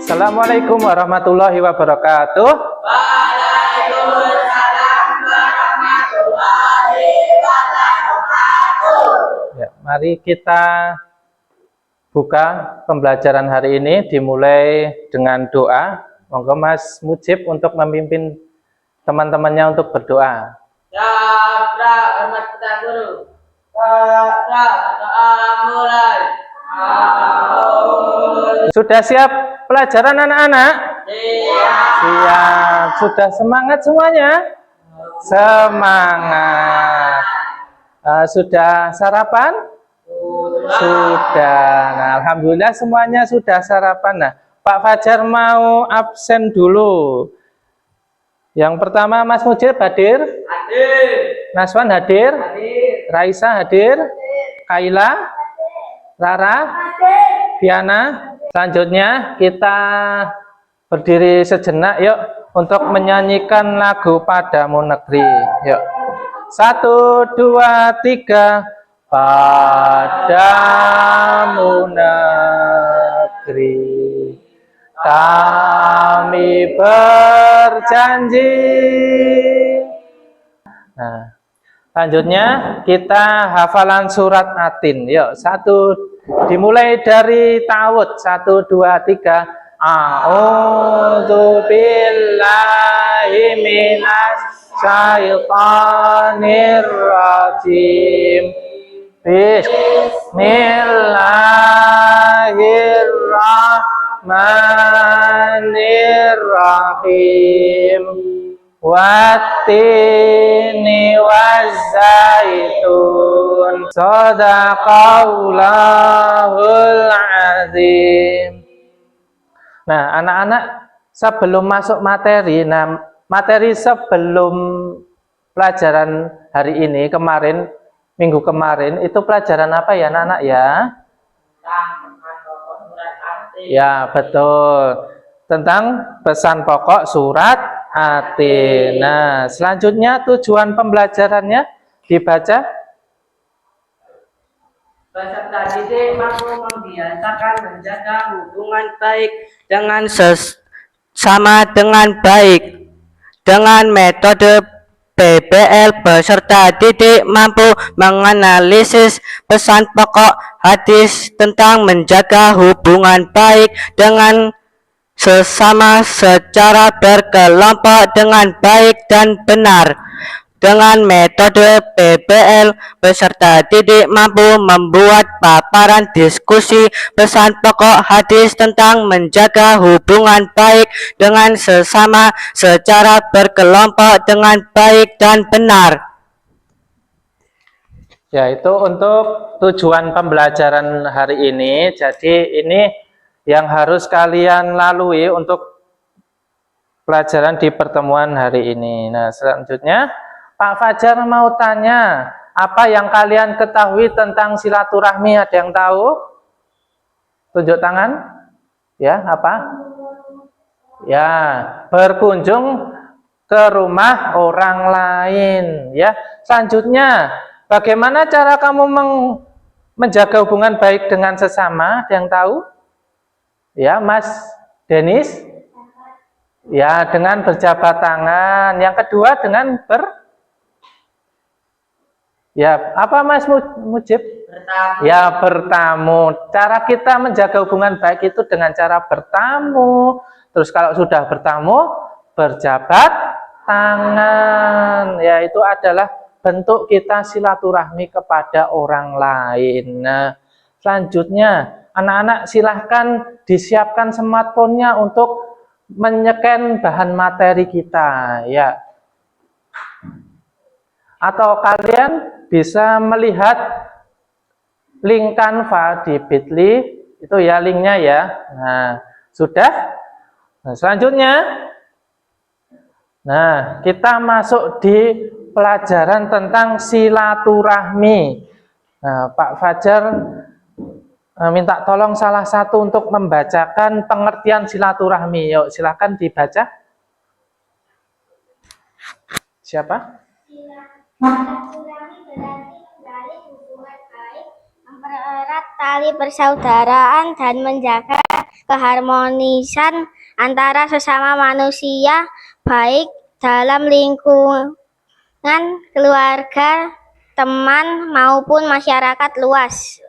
Assalamualaikum warahmatullahi wabarakatuh. Waalaikumsalam warahmatullahi wabarakatuh. Ya, mari kita buka pembelajaran hari ini dimulai dengan doa. Monggo Mas Mujib untuk memimpin teman-temannya untuk berdoa. Ya, hormat kita guru. Doa mulai. Sudah siap pelajaran anak-anak? Siap. Siap. Sudah semangat semuanya? Semangat. Sudah sarapan? Sudah. Nah, alhamdulillah semuanya sudah sarapan. Nah, Pak Fajar mau absen dulu. Yang pertama Mas Mujib hadir? Hadir. Naswan hadir? Hadir. Raisa hadir? Kaila? Rara? Viana? Selanjutnya kita berdiri sejenak yuk untuk menyanyikan lagu Padamu Negeri. Yuk. 1, 2, 3. Padamu negeri kami berjanji. Nah, selanjutnya kita hafalan surat Atin. Yuk, dimulai dari ta'awudz. 1, 2, 3. A'udzu billahi minas syaitonir rajim. Bismillahirrahmanirrahim. Wattini wazzaitun. Shadaqallahul azim. Nah, anak-anak, sebelum masuk materi, materi sebelum pelajaran hari ini, minggu kemarin, itu pelajaran apa ya anak-anak ya? Ya, betul. Tentang pesan pokok surat Atin. Nah, selanjutnya tujuan pembelajarannya dibaca. Peserta didik mampu membiasakan menjaga hubungan baik dengan sesama dengan baik. Dengan metode PBL, peserta didik mampu menganalisis pesan pokok hadis tentang menjaga hubungan baik dengan sesama secara berkelompok dengan baik dan benar. Dengan metode PBL, peserta didik mampu membuat paparan diskusi pesan pokok hadis tentang menjaga hubungan baik dengan sesama secara berkelompok dengan baik dan benar. Ya, itu untuk tujuan pembelajaran hari ini. Jadi ini yang harus kalian lalui untuk pelajaran di pertemuan hari ini. Nah, selanjutnya Pak Fajar mau tanya, apa yang kalian ketahui tentang silaturahmi? Ada yang tahu? Tunjuk tangan. Ya, apa? Ya, berkunjung ke rumah orang lain. Ya, selanjutnya, bagaimana cara kamu menjaga hubungan baik dengan sesama? Ada yang tahu? Ya, Mas Denis? Ya, dengan berjabat tangan. Yang kedua dengan Ya, apa Mas Mujib? Bertamu. Ya, bertamu. Cara kita menjaga hubungan baik itu dengan cara bertamu. Terus kalau sudah bertamu, berjabat tangan. Ya, itu adalah bentuk kita silaturahmi kepada orang lain. Nah, selanjutnya, anak-anak silahkan disiapkan smartphone-nya untuk menyeken bahan materi kita. Ya. Atau kalian bisa melihat link Canva di Bitly, itu ya linknya ya. Nah, sudah. Nah, selanjutnya, kita masuk di pelajaran tentang silaturahmi. Nah, Pak Fajar minta tolong salah satu untuk membacakan pengertian silaturahmi. Yuk, silakan dibaca. Siapa? Silaturahmi berarti menjalin hubungan baik mempererat tali persaudaraan dan menjaga keharmonisan antara sesama manusia, baik dalam lingkungan keluarga, teman, maupun masyarakat luas.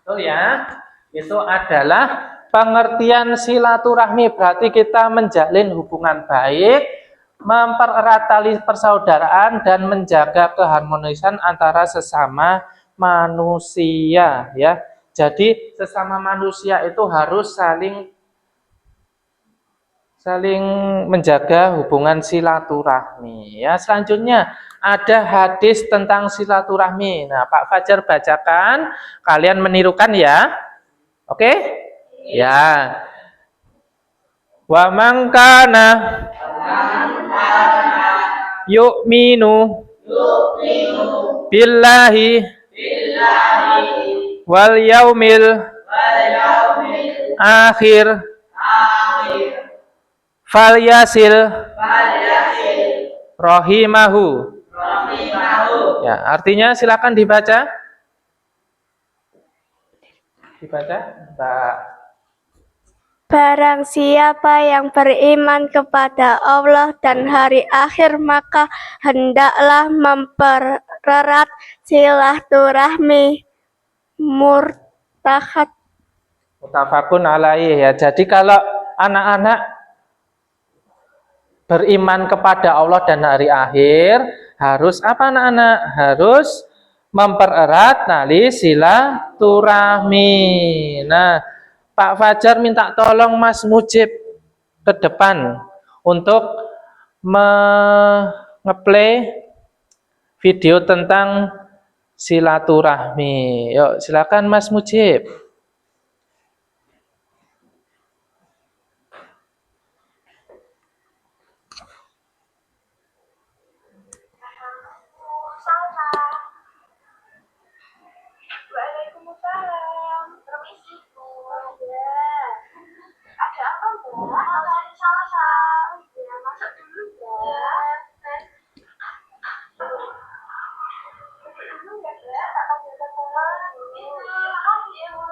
Betul ya, itu adalah pengertian silaturahmi. Berarti kita menjalin hubungan baik, mempererat tali persaudaraan, dan menjaga keharmonisan antara sesama manusia ya. Jadi sesama manusia itu harus saling menjaga hubungan silaturahmi ya. Selanjutnya ada hadis tentang silaturahmi. Nah, Pak Fajar bacakan, kalian menirukan ya. Oke? Ya. Wa man kana yu'minu billahi wal yaumil akhir falyasil rahimahu. Ya, artinya silakan dibaca. Dibaca, Mbak. Barang siapa yang beriman kepada Allah dan hari akhir, maka hendaklah mempererat silaturahmi. Mutafakun alaih ya. Jadi kalau anak-anak beriman kepada Allah dan hari akhir, harus apa anak-anak? Harus mempererat tali silaturahmi. Nah, Pak Fajar minta tolong Mas Mujib ke depan untuk ngeplay video tentang silaturahmi. Yuk, silakan Mas Mujib. Waalaikumsalam. Permisi, Bu. Ada apa, Bu? Mau cari salsa. Ya, masuk dulu ya. Dulu ya, Bu. Tak panggil teman. Terima kasih ya, Bu.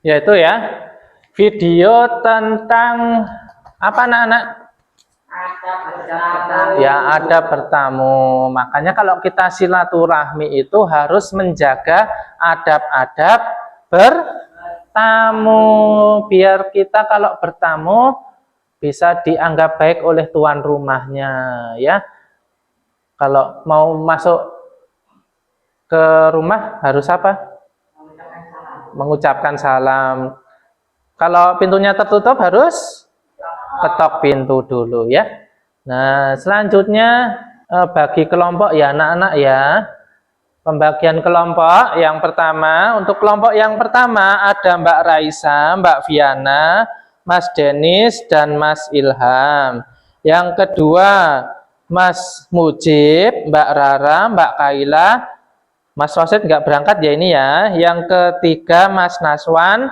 Yaitu ya, video tentang apa anak-anak? Ya, ada bertamu. Makanya kalau kita silaturahmi itu harus menjaga adab-adab bertamu. Biar kita kalau bertamu bisa dianggap baik oleh tuan rumahnya ya. Kalau mau masuk ke rumah harus apa? Mengucapkan salam. Kalau pintunya tertutup harus ketok pintu dulu ya. Nah, selanjutnya bagi kelompok ya anak-anak ya. Pembagian kelompok yang pertama, untuk kelompok yang pertama ada Mbak Raisa, Mbak Viana, Mas Denis, dan Mas Ilham. Yang kedua Mas Mujib, Mbak Rara, Mbak Kaila, Mas Rosid nggak berangkat ya ini ya. Yang ketiga Mas Naswan,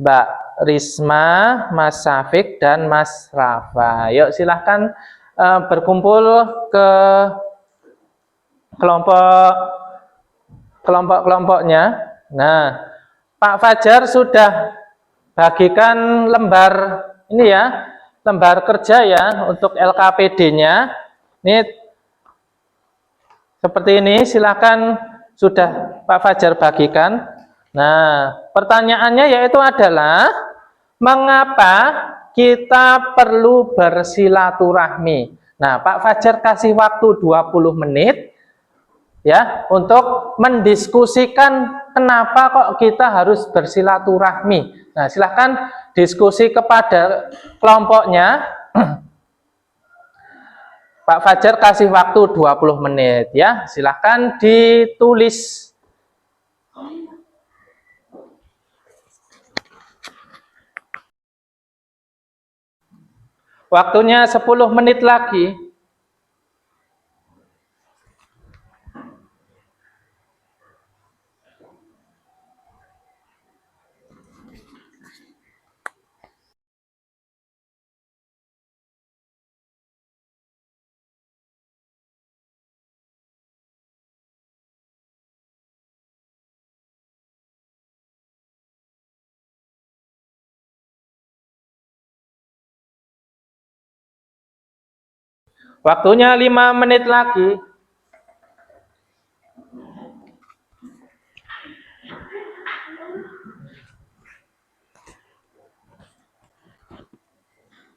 Mbak Risma, Mas Safik, dan Mas Rafa. Yuk silahkan berkumpul ke kelompok-kelompoknya. Nah, Pak Fajar sudah bagikan lembar ini ya, lembar kerja ya untuk LKPD-nya. Ini seperti ini, silahkan sudah Pak Fajar bagikan. Nah, pertanyaannya yaitu adalah mengapa kita perlu bersilaturahmi? Nah, Pak Fajar kasih waktu 20 menit ya untuk mendiskusikan kenapa kok kita harus bersilaturahmi. Nah, silahkan diskusi kepada kelompoknya. Pak Fajar kasih waktu 20 menit ya. Silahkan ditulis. Waktunya 10 menit lagi. Waktunya 5 menit lagi.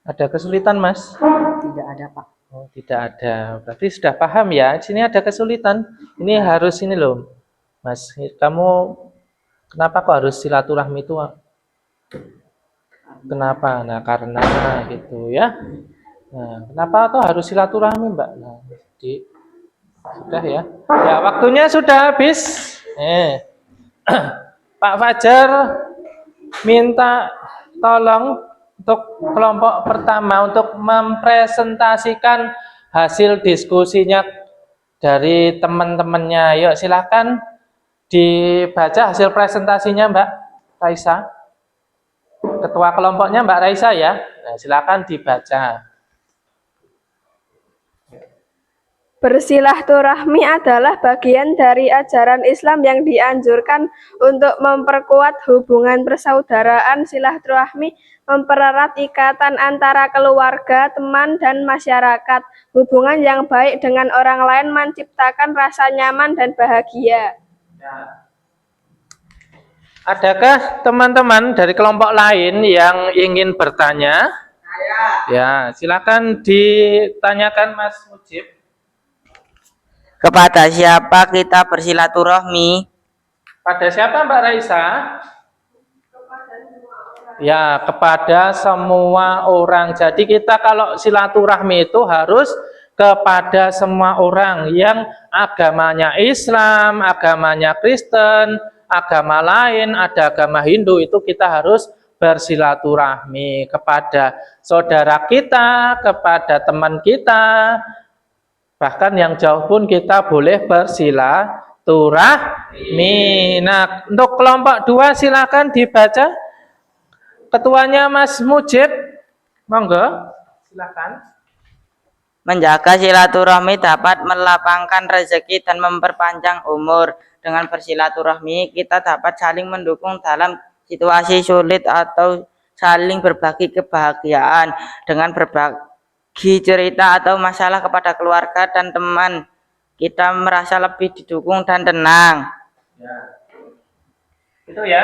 Ada kesulitan, Mas? Tidak ada, Pak. Oh, tidak ada. Berarti sudah paham ya. Di sini ada kesulitan. Ini harus ini loh, Mas. Kamu kenapa kok harus silaturahmi itu? Kenapa? Nah, karena gitu ya. Nah, kenapa tuh harus silaturahmi, Mbak? Nah, jadi sudah ya. Ya, waktunya sudah habis. Pak Fajar minta tolong untuk kelompok pertama untuk mempresentasikan hasil diskusinya dari teman-temannya. Yuk, silakan dibaca hasil presentasinya, Mbak Raisa. Ketua kelompoknya Mbak Raisa ya. Nah, silakan dibaca. Bersilaturahmi adalah bagian dari ajaran Islam yang dianjurkan untuk memperkuat hubungan persaudaraan. Silaturahmi mempererat ikatan antara keluarga, teman, dan masyarakat. Hubungan yang baik dengan orang lain menciptakan rasa nyaman dan bahagia. Adakah teman-teman dari kelompok lain yang ingin bertanya? Ya, silakan ditanyakan Mas Mujib. Kepada siapa kita bersilaturahmi? Pada siapa Mbak Raisa? Ya, kepada semua orang. Jadi kita kalau silaturahmi itu harus kepada semua orang yang agamanya Islam, agamanya Kristen, agama lain, ada agama Hindu, itu kita harus bersilaturahmi kepada saudara kita, kepada teman kita. Bahkan yang jauh pun kita boleh bersilaturahmi. Nah, untuk kelompok 2 silakan dibaca. Ketuanya Mas Mujib. Monggo, silakan. Menjaga silaturahmi dapat melapangkan rezeki dan memperpanjang umur. Dengan bersilaturahmi, kita dapat saling mendukung dalam situasi sulit atau saling berbagi kebahagiaan. Dengan berbagi cerita atau masalah kepada keluarga dan teman, kita merasa lebih didukung dan tenang. Ya. Itu ya.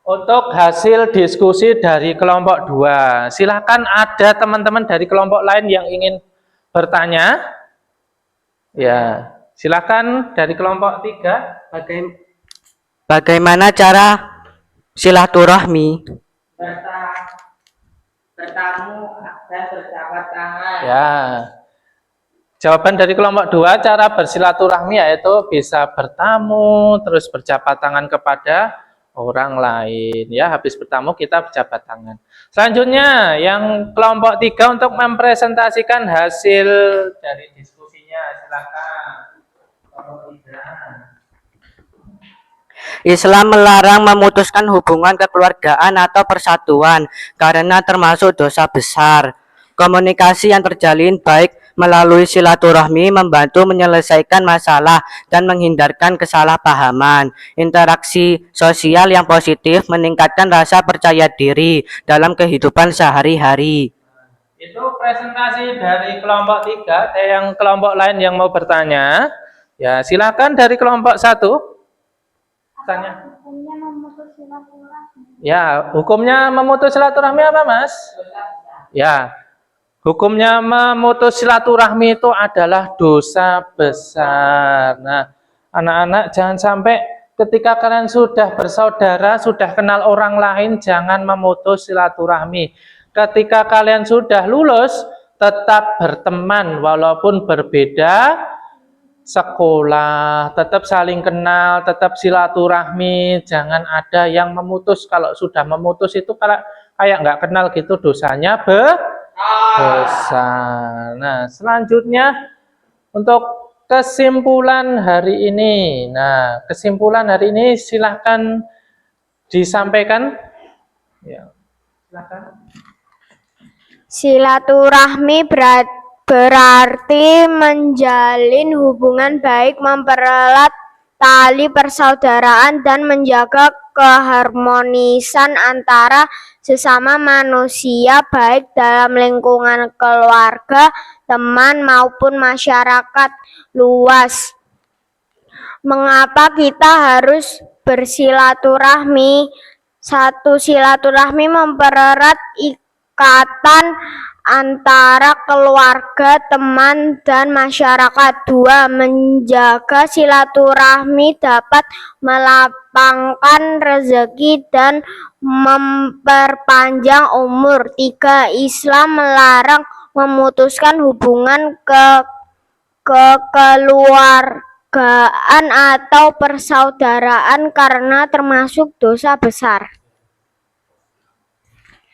Untuk hasil diskusi dari kelompok 2. Silakan ada teman-teman dari kelompok lain yang ingin bertanya. Ya, silakan dari kelompok 3. Bagaimana cara silaturahmi? Bertamu dan berjabat tangan. Ya. Jawaban dari kelompok 2, cara bersilaturahmi yaitu bisa bertamu, terus berjabat tangan kepada orang lain. Ya, habis bertamu kita berjabat tangan. Selanjutnya, yang kelompok 3 untuk mempresentasikan hasil dari diskusinya. Silakan. Kelompok 3. Islam melarang memutuskan hubungan kekeluargaan atau persatuan karena termasuk dosa besar. Komunikasi yang terjalin baik melalui silaturahmi membantu menyelesaikan masalah dan menghindarkan kesalahpahaman. Interaksi sosial yang positif meningkatkan rasa percaya diri dalam kehidupan sehari-hari. Itu presentasi dari kelompok 3. Ada yang kelompok lain yang mau bertanya? Ya, silakan dari kelompok 1. Tanya. Hukumnya memutus silaturahmi. Ya, hukumnya memutus silaturahmi apa, Mas? Ya, hukumnya memutus silaturahmi itu adalah dosa besar. Nah, anak-anak jangan sampai ketika kalian sudah bersaudara, sudah kenal orang lain, jangan memutus silaturahmi. Ketika kalian sudah lulus, tetap berteman walaupun berbeda sekolah, tetap saling kenal, tetap silaturahmi, jangan ada yang memutus. Kalau sudah memutus itu kayak nggak kenal gitu, dosanya besar. Nah, selanjutnya untuk kesimpulan hari ini. Nah, kesimpulan hari ini silahkan disampaikan. Ya, silahkan. Silaturahmi berarti menjalin hubungan baik, mempererat tali persaudaraan, dan menjaga keharmonisan antara sesama manusia, baik dalam lingkungan keluarga, teman maupun masyarakat luas. Mengapa kita harus bersilaturahmi? 1. Silaturahmi mempererat ikatan antara keluarga, teman, dan masyarakat. 2. Menjaga silaturahmi dapat melapangkan rezeki dan memperpanjang umur. 3. Islam melarang memutuskan hubungan kekeluargaan atau persaudaraan karena termasuk dosa besar.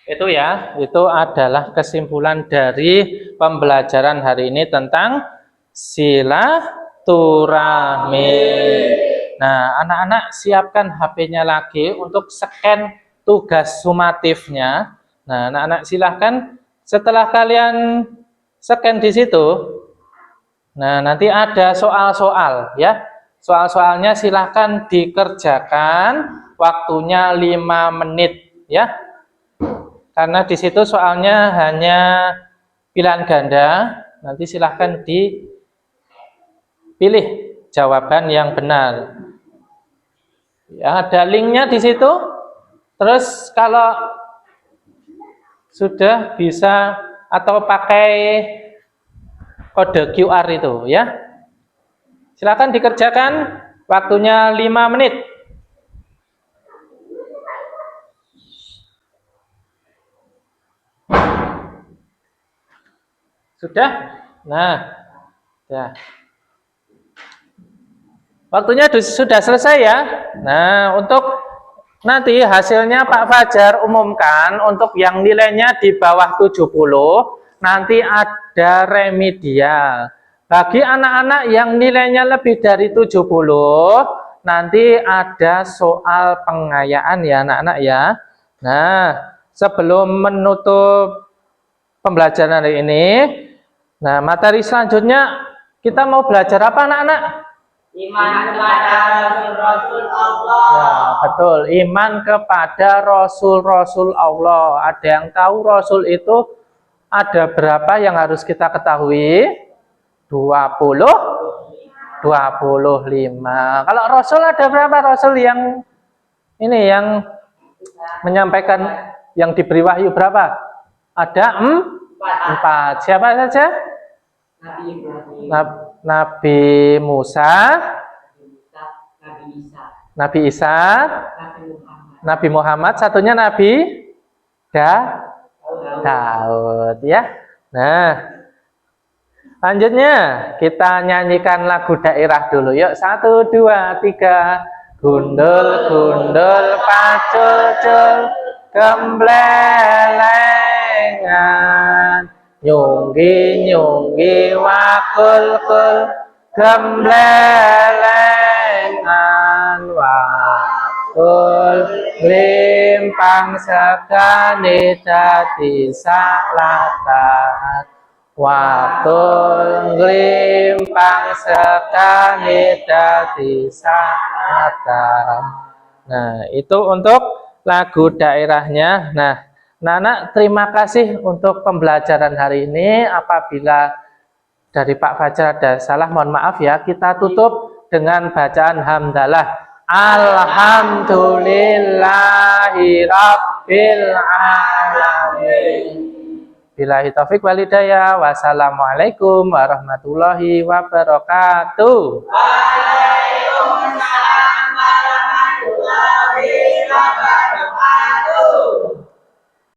Itu ya, itu adalah kesimpulan dari pembelajaran hari ini tentang silaturahmi. Nah, anak-anak siapkan HP-nya lagi untuk scan tugas sumatifnya. Nah, anak-anak silahkan setelah kalian scan di situ, nah nanti ada soal-soal ya. Soal-soalnya silahkan dikerjakan, waktunya 5 menit ya. Karena di situ soalnya hanya pilihan ganda, nanti silahkan dipilih jawaban yang benar. Ya, ada linknya di situ. Terus kalau sudah bisa atau pakai kode QR itu ya. Silahkan dikerjakan, waktunya 5 menit. Sudah? Nah, ya. Waktunya sudah selesai ya. Nah, untuk nanti hasilnya Pak Fajar umumkan untuk yang nilainya di bawah 70, nanti ada remedial. Bagi anak-anak yang nilainya lebih dari 70, nanti ada soal pengayaan ya anak-anak ya. Nah, sebelum menutup pembelajaran hari ini, nah materi selanjutnya kita mau belajar apa anak-anak? Iman kepada Rasul-Rasul Allah. Ya, betul. Iman kepada Rasul-Rasul Allah. Ada yang tahu Rasul itu ada berapa yang harus kita ketahui? 25. Kalau Rasul ada berapa Rasul yang ini yang menyampaikan yang diberi wahyu berapa? Ada 4. Siapa saja? Nabi Musa, Nabi Isa, Nabi Muhammad, satunya Nabi Daud ya. Nah, selanjutnya kita nyanyikan lagu daerah dulu. Yuk, 1, 2, 3. Gundul, gundul, pacul, gemblelengan. Nyunggi, nyunggi, wakul, kul, gemblelengan, wakul, limpang sekani dadi salatat. Wakul, limpang sekani dadi salatat. Nah, itu untuk lagu daerahnya. Nah, Nana, terima kasih untuk pembelajaran hari ini. Apabila dari Pak Fajar ada salah, mohon maaf ya. Kita tutup dengan bacaan hamdalah. Alhamdulillahi Rabbil Alamin. Billahi taufik walhidayah. Wassalamualaikum warahmatullahi wabarakatuh. Waalaikumsalam warahmatullahi wabarakatuh.